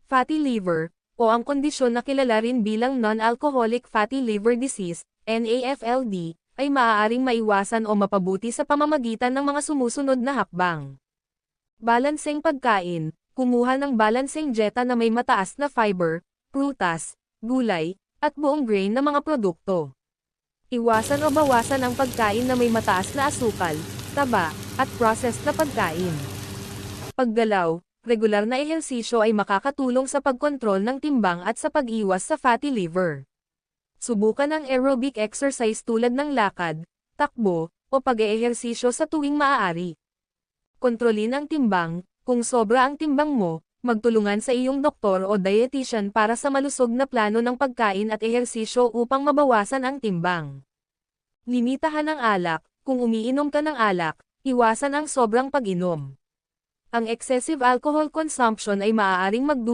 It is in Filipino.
Fatty liver, o ang kondisyon na kilala rin bilang non-alcoholic fatty liver disease, NAFLD, ay maaaring maiwasan o mapabuti sa pamamagitan ng mga sumusunod na hakbang. Balanseng pagkain, kumuha ng balanseng dieta na may mataas na fiber, prutas, gulay, at buong grain na mga produkto. Iwasan o bawasan ang pagkain na may mataas na asukal, taba, at processed na pagkain. Paggalaw, regular na ehersisyo ay makakatulong sa pagkontrol ng timbang at sa pag-iwas sa fatty liver. Subukan ang aerobic exercise tulad ng lakad, takbo, o pag-eehersisyo sa tuwing maaari. Kontrolin ang timbang, kung sobra ang timbang mo, magtulungan sa iyong doktor o dietitian para sa malusog na plano ng pagkain at ehersisyo upang mabawasan ang timbang. Limitahan ang alak, kung umiinom ka ng alak, iwasan ang sobrang pag-inom. Ang excessive alcohol consumption ay maaaring magdulot